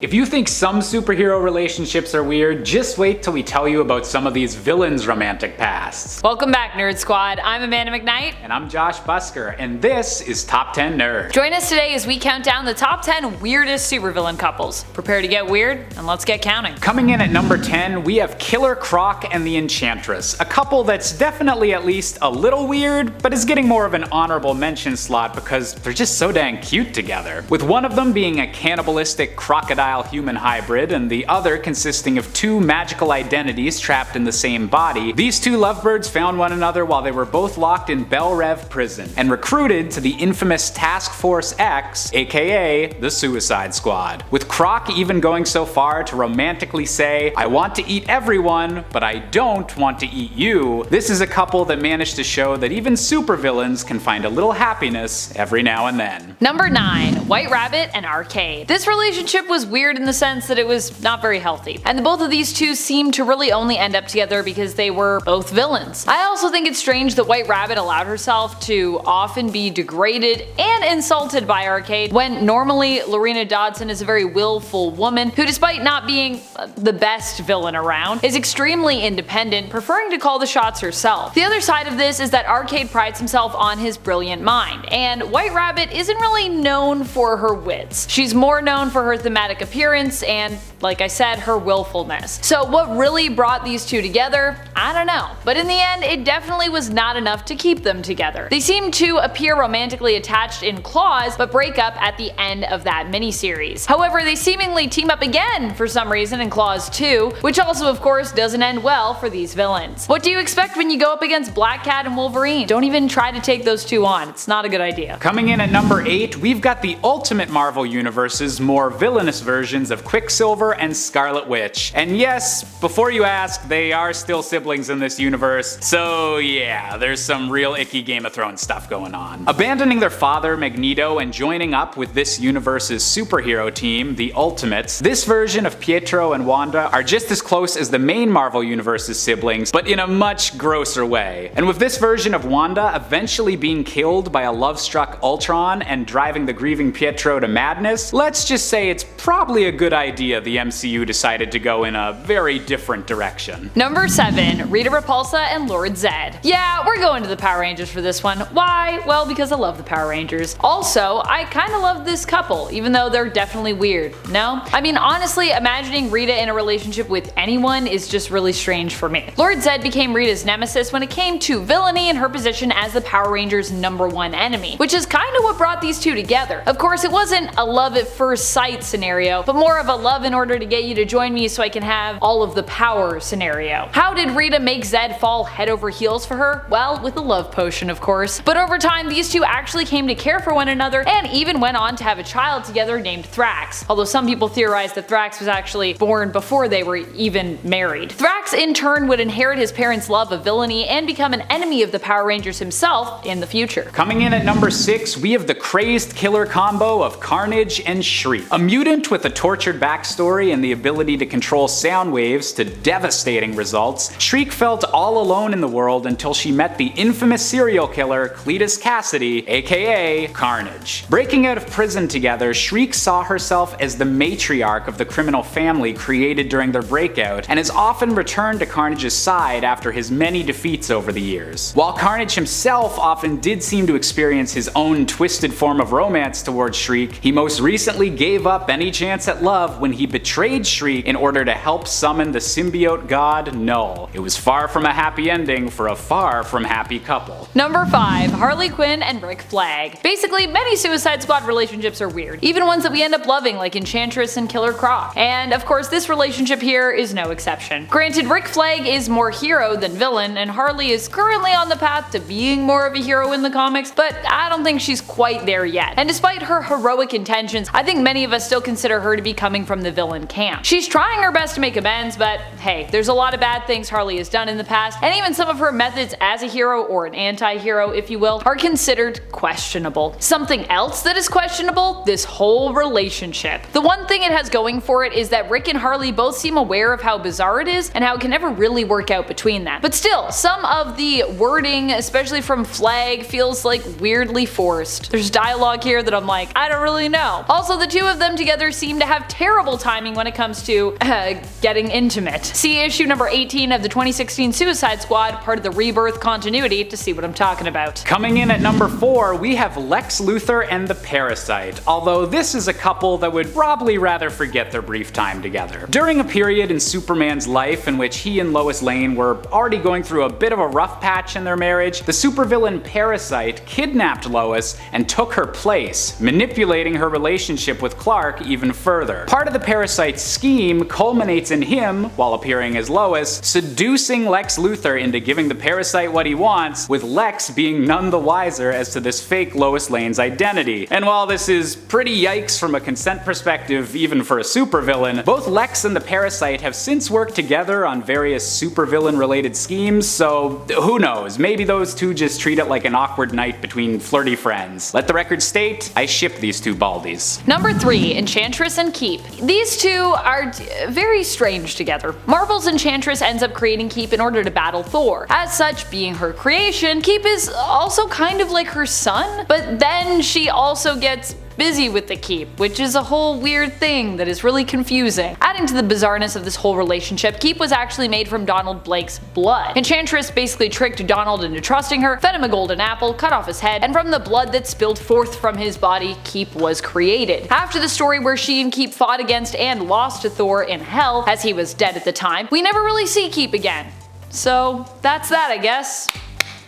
If you think some superhero relationships are weird, just wait till we tell you about some of these villains' romantic pasts. Welcome back, Nerd Squad. I'm Amanda McKnight. And I'm Josh Busker, and this is Top 10 Nerd. Join us today as we count down the top 10 weirdest supervillain couples. Prepare to get weird, and let's get counting. Coming in at number 10, we have Killer Croc and the Enchantress, a couple that's definitely at least a little weird, but is getting more of an honorable mention slot because they're just so dang cute together. With one of them being a cannibalistic crocodile human hybrid and the other consisting of two magical identities trapped in the same body, these two lovebirds found one another while they were both locked in Belle Reve prison and recruited to the infamous Task Force X, aka the Suicide Squad. With Croc even going so far to romantically say, "I want to eat everyone, but I don't want to eat you," this is a couple that managed to show that even supervillains can find a little happiness every now and then. Number 9. White Rabbit and Arcade. This relationship was weird in the sense that it was not very healthy, and both of these two seemed to really only end up together because they were both villains. I also think it's strange that White Rabbit allowed herself to often be degraded and insulted by Arcade, when normally Lorena Dodson is a very willful woman who, despite not being the best villain around, is extremely independent, preferring to call the shots herself. The other side of this is that Arcade prides himself on his brilliant mind, and White Rabbit isn't really known for her wits. She's more known for her thematic appearance and, like I said, her willfulness. So what really brought these two together? I don't know. But in the end, it definitely was not enough to keep them together. They seem to appear romantically attached in Claws, but break up at the end of that miniseries. However, they seemingly team up again for some reason in Claws 2, which also of course doesn't end well for these villains. What do you expect when you go up against Black Cat and Wolverine? Don't even try to take those two on. It's not a good idea. Coming in at number 8, we've got the Ultimate Marvel Universe's more villainous versions of Quicksilver and Scarlet Witch. And yes, before you ask, they are still siblings in this universe, so yeah, there's some real icky Game of Thrones stuff going on. Abandoning their father, Magneto, and joining up with this universe's superhero team, the Ultimates, this version of Pietro and Wanda are just as close as the main Marvel Universe's siblings, but in a much grosser way. And with this version of Wanda eventually being killed by a love-struck Ultron and driving the grieving Pietro to madness, let's just say it's probably a good idea the MCU decided to go in a very different direction. Number 7. Rita Repulsa and Lord Zedd. Yeah, we're going to the Power Rangers for this one. Why? Well, because I love the Power Rangers. Also, I kinda love this couple, even though they're definitely weird. No? I mean, honestly, imagining Rita in a relationship with anyone is just really strange for me. Lord Zedd became Rita's nemesis when it came to villainy and her position as the Power Rangers' #1 enemy, which is kinda what brought these two together. Of course, it wasn't a love at first sight scenario, but more of a love in order to get you to join me so I can have all of the power scenario. How did Rita make Zedd fall head over heels for her? Well, with a love potion, of course. But over time, these two actually came to care for one another and even went on to have a child together named Thrax, although some people theorize that Thrax was actually born before they were even married. Thrax in turn would inherit his parents' love of villainy and become an enemy of the Power Rangers himself in the future. Coming in at number 6, we have the crazed killer combo of Carnage and Shriek. A mutant with a tortured backstory and the ability to control sound waves to devastating results, Shriek felt all alone in the world until she met the infamous serial killer Cletus Cassidy, aka Carnage. Breaking out of prison together, Shriek saw herself as the matriarch of the criminal family created during their breakout, and has often returned to Carnage's side after his many defeats over the years. While Carnage himself often did seem to experience his own twisted form of romance towards Shriek, he most recently gave up any chance at love when he betrayed Shriek in order to help summon the symbiote god Null. It was far from a happy ending for a far from happy couple. Number 5. Harley Quinn and Rick Flag. Basically, many Suicide Squad relationships are weird, even ones that we end up loving like Enchantress and Killer Croc. And of course, this relationship here is no exception. Granted, Rick Flag is more hero than villain, and Harley is currently on the path to being more of a hero in the comics, but I don't think she's quite there yet. And despite her heroic intentions, I think many of us still consider her to be coming from the villain camp. She's trying her best to make amends, but hey, there's a lot of bad things Harley has done in the past, and even some of her methods as a hero, or an anti-hero if you will, are considered questionable. Something else that is questionable? This whole relationship. The one thing it has going for it is that Rick and Harley both seem aware of how bizarre it is and how it can never really work out between them. But still, some of the wording, especially from Flag, feels like weirdly forced. There's dialogue here that I'm like, I don't really know. Also, the two of them together seem seem to have terrible timing when it comes to getting intimate. See issue number 18 of the 2016 Suicide Squad, part of the Rebirth continuity, to see what I'm talking about. Coming in at number 4, we have Lex Luthor and the Parasite, although this is a couple that would probably rather forget their brief time together. During a period in Superman's life in which he and Lois Lane were already going through a bit of a rough patch in their marriage, the supervillain Parasite kidnapped Lois and took her place, manipulating her relationship with Clark even further. Part of the Parasite's scheme culminates in him, while appearing as Lois, seducing Lex Luthor into giving the Parasite what he wants, with Lex being none the wiser as to this fake Lois Lane's identity. And while this is pretty yikes from a consent perspective even for a supervillain, both Lex and the Parasite have since worked together on various supervillain related schemes, so who knows, maybe those two just treat it like an awkward night between flirty friends. Let the record state, I ship these two baldies. Number 3, Enchantress and Keep. These two are very strange together. Marvel's Enchantress ends up creating Keep in order to battle Thor. As such, being her creation, Keep is also kind of like her son, but then she also gets busy with the Keep, which is a whole weird thing that is really confusing. Adding to the bizarreness of this whole relationship, Keep was actually made from Donald Blake's blood. Enchantress basically tricked Donald into trusting her, fed him a golden apple, cut off his head, and from the blood that spilled forth from his body, Keep was created. After the story where she and Keep fought against and lost to Thor in Hell, as he was dead at the time, we never really see Keep again. So that's that, I guess.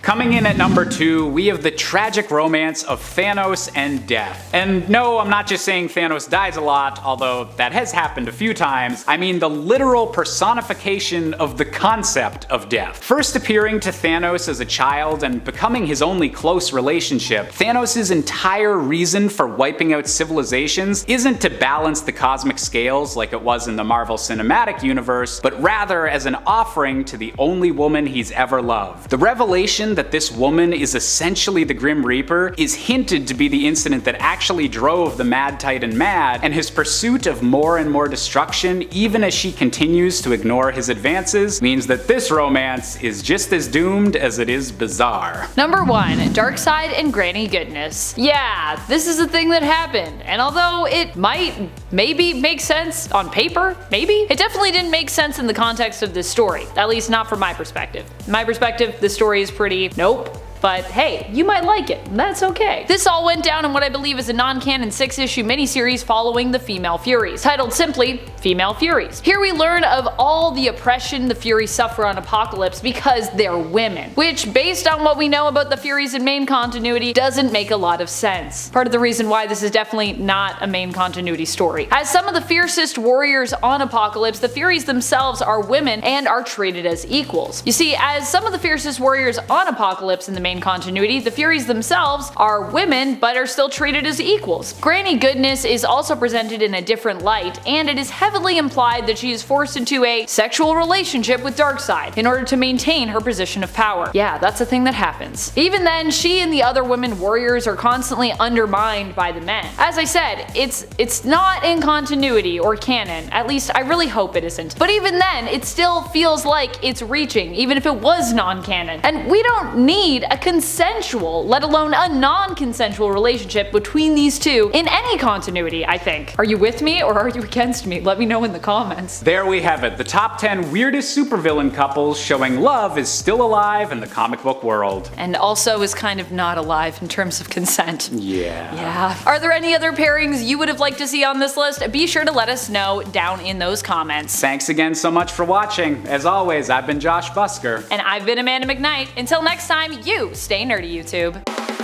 Coming in at number 2, we have the tragic romance of Thanos and Death. And no, I'm not just saying Thanos dies a lot, although that has happened a few times. I mean the literal personification of the concept of death. First appearing to Thanos as a child and becoming his only close relationship, Thanos' entire reason for wiping out civilizations isn't to balance the cosmic scales like it was in the Marvel Cinematic Universe, but rather as an offering to the only woman he's ever loved. The revelation that this woman is essentially the Grim Reaper is hinted to be the incident that actually drove the Mad Titan mad, and his pursuit of more and more destruction, even as she continues to ignore his advances, means that this romance is just as doomed as it is bizarre. Number 1, Darkseid and Granny Goodness. Yeah, this is a thing that happened, and although it might maybe make sense on paper, it definitely didn't make sense in the context of this story, at least not from my perspective. In my perspective, this story is pretty nope. But hey, you might like it, and that's okay. This all went down in what I believe is a non-canon 6-issue miniseries following the Female Furies, titled simply Female Furies. Here we learn of all the oppression the Furies suffer on Apokolips because they're women, which based on what we know about the Furies in main continuity doesn't make a lot of sense. Part of the reason why this is definitely not a main continuity story. As some of the fiercest warriors on Apokolips, the Furies themselves are women and are treated as equals. You see, as some of the fiercest warriors on Apokolips in the main continuity, the Furies themselves are women but are still treated as equals. Granny Goodness is also presented in a different light, and it is heavily implied that she is forced into a sexual relationship with Darkseid in order to maintain her position of power. Yeah, that's a thing that happens. Even then, she and the other women warriors are constantly undermined by the men. As I said, it's not in continuity or canon, at least I really hope it isn't. But even then, it still feels like it's reaching, even if it was non-canon. And we don't need a consensual, let alone a non-consensual relationship between these two in any continuity, I think. Are you with me or are you against me? Let me know in the comments. There we have it, the top 10 weirdest supervillain couples showing love is still alive in the comic book world. And also is kind of not alive in terms of consent. Yeah. Are there any other pairings you would have liked to see on this list? Be sure to let us know down in those comments. Thanks again so much for watching. As always, I've been Josh Busker. And I've been Amanda McKnight. Until next time, you stay nerdy, YouTube.